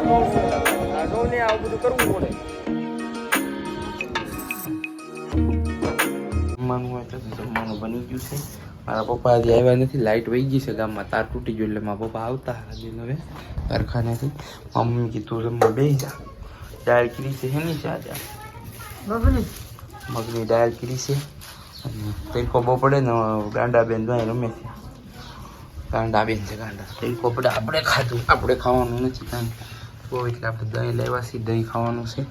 ને આવું બધું કરવું પડે. જમવાનું હોય તો જમવાનું બની ગયું છે. મારા પપ્પા હજી આવ્યા નથી, લાઇટ વહી ગઈ છે ગામમાં, તાર તૂટી ગયો એટલે મારા પપ્પા આવતા હજી હવે કારખાનેથી. મમ્મી કીધું જમવા બેસી જા. દાળ કરી છે એની છે આજે મગની દાળ કરી છે. અને તડકો બહુ પડે ને ગાંડા બેન દહીં રમે છે. ગાંડા બેન છે ગાંડા. તડકો પડે આપણે ખાધું, આપણે ખાવાનું નથી કાંઈ બહુ, એટલે આપણે દહીં લેવા છીએ, દહીં ખાવાનું છે.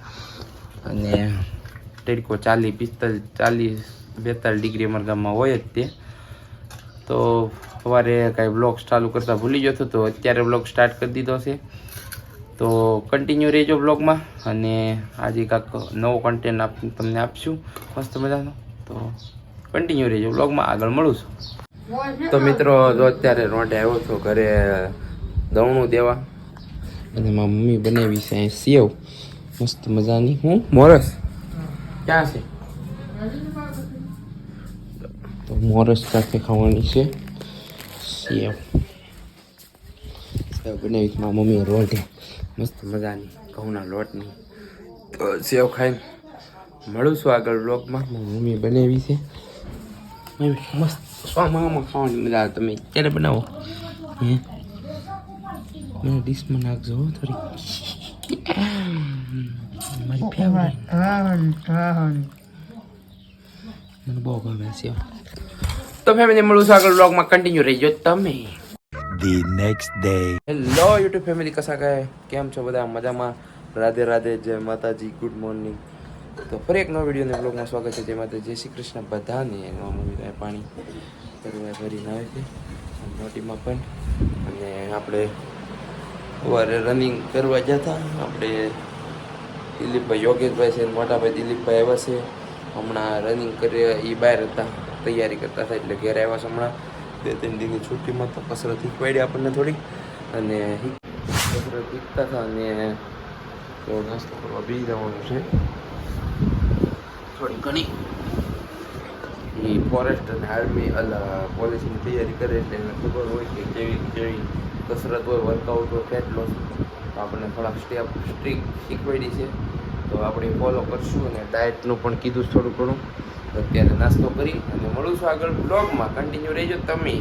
અને તડકો 40-42 ડિગ્રી અમારા ગામમાં હોય જ તે. તો સવારે કાંઈ બ્લોગ ચાલુ કરતાં ભૂલી ગયો હતો, તો અત્યારે બ્લોગ સ્ટાર્ટ કરી દીધો છે. તો કન્ટિન્યુ રહેજો બ્લોગમાં, અને આજે કાંઈક નવો કન્ટેન્ટ તમને આપશું મસ્ત મજાનો. તો કન્ટિન્યુ રહેજો બ્લોગમાં, આગળ મળું છું. તો મિત્રો જો અત્યારે રોંઢે આવ્યો છો ઘરે દવણું દેવા, અને મારી મમ્મી બનાવી છે અહીં સેવ મસ્ત મજાની. હું મોરસ ક્યાં છે? તો મોરસ સાથે ખાવાની છે સેવ. સેવ બનાવી મારી મમ્મી રોંઢે મસ્ત મજાની ઘઉંના લોટની. તો સેવ ખાઈને મળું છું આગળ બ્લોગમાં. મારી મમ્મી બનાવી છે મસ્ત સ્વામાં ખાવાની મજા આવે. તમે ક્યારે બનાવો? મને ડીશમાં નાખજો થોડી, મારી ફેવરેટ. મને બહુ ગમે છે. તો ફેમિલી મળું છું આગળ બ્લોગમાં, કન્ટિન્યુ રહીજો તમે. The next day. Hello YouTube family, કસા કાય કેમ છો બધા? મજામાં? રાધે રાધે, જય માતાજી, ગુડ મોર્નિંગ. તો ફરી એક નવા વિડીયોને બ્લોગમાં સ્વાગત છે. જય માતા, જય શ્રી કૃષ્ણ બધાને. એનો મમ્મી પાણી ભરીને આવે છે મોટીમાં પણ. અને આપણે સવારે રનિંગ કરવા ગયા હતા. આપણે દિલીપભાઈ, યોગેશભાઈ છે, મોટાભાઈ દિલીપભાઈ આવ્યા છે. હમણાં રનિંગ કરી એ બહાર હતા, તૈયારી કરતા હતા, એટલે ઘેર આવ્યા છે હમણાં 2-3 દિનની છુટ્ટીમાં. તો કસરત શીખવાડી આપણને થોડીક, અને કસરત શીખતા હતા. અને તો નાસ્તો કરવા બી જવાનું છે થોડી ઘણી. એ ફોરેસ્ટ અને આર્મી પોલીસની તૈયારી કરે એટલે એને ખબર હોય કે કેવી કેવી કસરત હોય, વર્કઆઉટ હોય, ફેટ લોસ. તો આપણને થોડાક સ્ટેપ સ્ટ્રીક શીખવાડી છે, તો આપણે ફોલો કરશું. અને ડાયટનું પણ કીધું થોડું ઘણું. અત્યારે નાસ્તો કરી અને મળું છું આગળ બ્લોગમાં, કન્ટિન્યુ રહેજો તમે.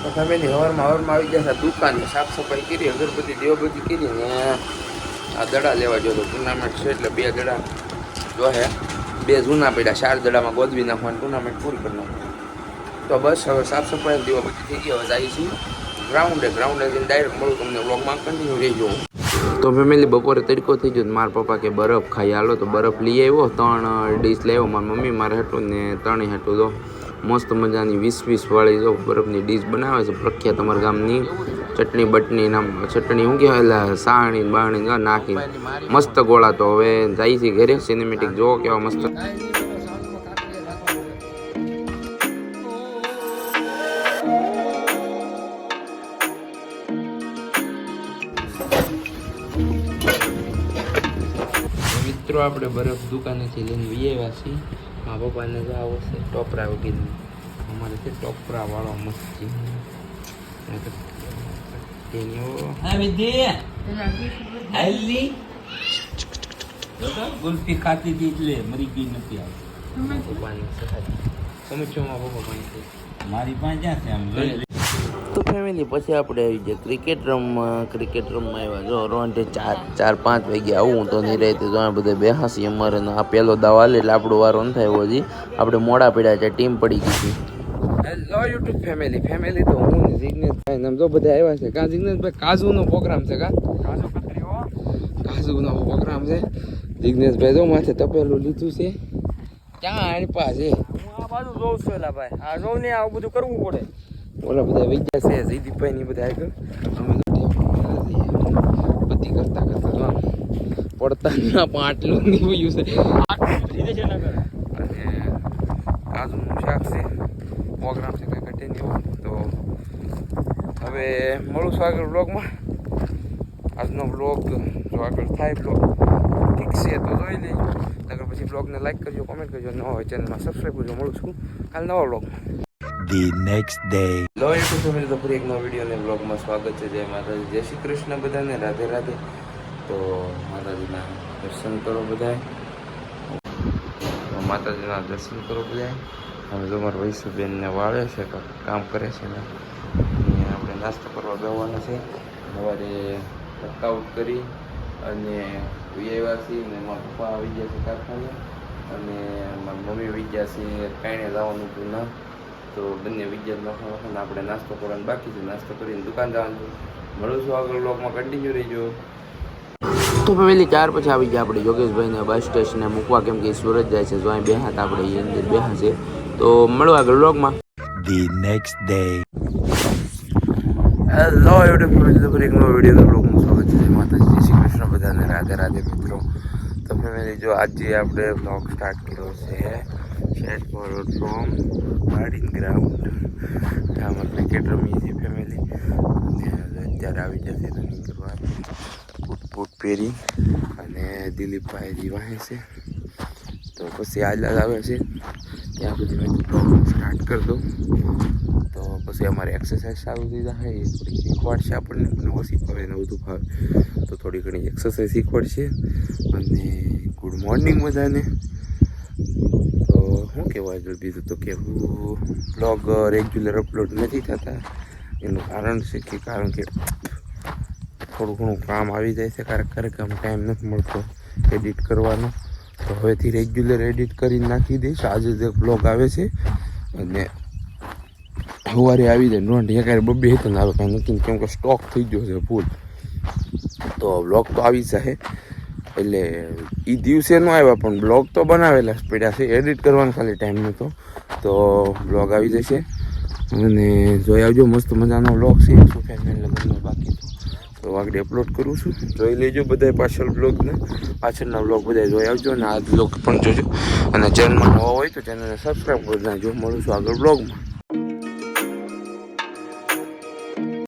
તો ફેમિલી હવારમાં આવી ગયા હતા દુકાને, સાફ સફાઈ કરી, અગરબત્તી દેવબત્તી કરી, ને આ દડા લેવા ગયો હતો. ટુર્નામેન્ટ છે એટલે 2 દડા જોહે, 2 જૂના પડ્યા, 4 દડામાં ગોદવી નાખવાની, ટુર્નામેન્ટ પૂરી કરી નાખવાની. તો બસ હવે સાફ સફાઈ દેવબત્તી થઈ ગઈ. હવે જાય છે ગ્રાઉન્ડે જઈને ડાયરેક્ટ મળું તમને બ્લોગમાં, કન્ટિન્યુ રહેજો. તો ફેમિલી બપોરે તડકો થઈ ગયો, મારા પપ્પા કે બરફ ખાઈ હાલો, તો બરફ લઈ આવ્યો. 3 ડીશ લાવ્યો મારી મમ્મી મારે હાટું, ને 3 હાટું. તો મસ્ત મજાની 20-20 વાળી જો બરફની ડીશ બનાવે છે પ્રખ્યાત અમારા ગામની. ચટણી બટની નામ, ચટણી શું કહેવાય, સાણી બાણી નાખી મસ્ત ગોળા. તો હવે જાય છે ઘરે, સિનેમેટિક જોવો કેવા મસ્ત. મિત્રો આપણે બરફ દુકાનેથી લઈને વી આવ્યા છીએ. મારા પપ્પાને જો આવો છે ટોપરા વગેરે, અમારે છે ટોપરા વાળો મસ્ત છે. ગુલ્ફી ખાતી હતી એટલે મરી ગઈ નથી મારા પપ્પાને તમે છો મારા પપ્પા પાસે? મારી પાસે ક્યાં છે આમ જોઈ લે. તો ફેમિલી પછી આપણે આવી ગયા ક્રિકેટ રમવા આવ્યા. જો રોંઢે 4-5 વાગ્યા આવું તો નહીં રહેતી. તો આ બધા બેહાસી અમારે આ પહેલો દાવ હાલે એટલે આપણો વારો ન થાય. હજી આપણે મોડા પડ્યા છે, ટીમ પડી ગઈ છે. હેલો યુટ્યુબ ફેમિલી તો હું ને જિગ્નેશભાઈ ને જો બધા આવ્યા છે. કા જિગ્નેશભાઈ કાજુનો પ્રોગ્રામ છે? કાજુનો પ્રોગ્રામ છે. જિગ્નેશભાઈ જો માથે તપેલું લીધું છે. ક્યાં આની પાસે હું આ બાજુ જોઉં છું એલા ભાઈ, આ જોઉં ને આવું બધું કરવું પડે. ઓલા બધા વૈજ્ઞા છે, જયદીપભાઈ ની બધા આગળ. અમે બધી કરતા પડતા ના પણ આટલું નીકળ્યું છે. અને કાજુનું શાક છે, પ્રોગ્રામ છે કંઈ ઘટે નહીં હોય. તો હવે મળું છું આગળ બ્લોગમાં. આજનો બ્લોગ જો આગળ થાય બ્લોગ ઠીક છે તો જોઈ લઈ, આગળ પછી બ્લોગને લાઈક કરજો, કોમેન્ટ કરજો, ન હોય ચેનલમાં સબસ્ક્રાઈબ કરજો. મળું છું કાલ નવા બ્લોગમાં. The next day. લો યુટ્યુબ ફેમિલી, તો ફરી એક નવા વિડીયો અને બ્લોગમાં સ્વાગત છે. જય માતાજી, જય શ્રી કૃષ્ણ બધાને, રાધે રાધે. તો માતાજીના દર્શન કરો બધાય. માતાજીના દર્શન કરો બધાય. હવે જો મારા વૈશુબેનને વાળે છે, કામ કરે છે ને આપણે નાસ્તો કરવા બેસવાનો છે. સવારે વર્કઆઉટ કરી અને આવ્યા છીએ ને મારા પપ્પા આવી ગયા છે કારખાને અને મારી મમ્મી આવી ગયા છે કાંઈ જવાનું હતું ના, તો બંને વિદ્યા નખાને આપણે નાસ્તો કરવાનો બાકી છે. નાસ્તો કરીને દુકાન જવાનું છે. મળું છું આગળ બ્લોગમાં, કન્ટિન્યુ રહીજો. તો ફેમિલી 4 પછી આવી ગયા આપણે યોગેશભાઈને બસ સ્ટેશને મૂકવા, કેમ કે સુરત જાય છે. જો અહીં બેહા હતા આપણે એ અંદર બેહા છે. તો મળો આગળ બ્લોગમાં. The next day. Hello YouTube family, એક નવો વિડીયો બ્લોગમાં સ્વાગત છે. માતાજી, જય શ્રી કૃષ્ણ બધાને, રાધે રાધે મિત્રો. તો ફેમિલી જો આજે આપણે બ્લોગ સ્ટાર્ટ કર્યો છે શેટ ફોરવર્ડ ફ્રોમ ગાર્ડિંગ ગ્રાઉન્ડ. આમાં ક્રિકેટ રમીએ છીએ ફેમિલી અને અત્યારે આવી જશે રનિંગ કરવા. બૂટ પહેરી અને દિલીપભાઈ વાહે છે. તો પછી આલાદ આવે છે ત્યાં સુધી મેં બ્લોગ સ્ટાર્ટ કરી દઉં. તો પછી અમારે એક્સરસાઇઝ ચાલુ થઈ જાય, એ થોડી શીખવાડશે આપણને. મને ઓછી ફાવે ને વધુ ફાવે તો થોડી ઘણી એક્સરસાઇઝ શીખવાડશે. અને ગુડ મોર્નિંગ બધાને. તો શું કહેવાય આગળ બીજું તો કે બ્લોગ રેગ્યુલર અપલોડ નથી થતા. એનું કારણ છે કારણ કે થોડું ઘણું કામ આવી જાય છે. ક્યારેક આમ ટાઈમ નથી મળતો એડિટ કરવાનો. તો હવેથી રેગ્યુલર એડિટ કરીને નાખી દઈશ. આજે જે બ્લોગ આવે છે અને સવારે આવી જાય નોંધ ક્યારે બબ્બે હતો ને આવે કાંઈ નથી, કેમ કે સ્ટોક થઈ ગયો છે ફૂલ. તો બ્લોગ તો આવી જાય એટલે એ દિવસે ન આવ્યા પણ બ્લોગ તો બનાવેલા જ પડ્યા છે. એડિટ કરવાનો ખાલી ટાઈમ નહોતો. તો બ્લોગ આવી જશે અને જોઈ આવજો. મસ્ત મજાનો બ્લોગ છે. શું ફેમિલી લગ્નનો બાકી તો આગળ અપલોડ કરું છું. જોઈ લેજો બધા પાછળ બ્લોગને, પાછળના બ્લોગ બધા જોઈ આવજો અને આ બ્લોગ પણ જોજો. અને ચેનલમાં નવા હોય તો ચેનલને સબસ્ક્રાઈબ કરી નાખજો. મળું છું આગળ બ્લોગમાં.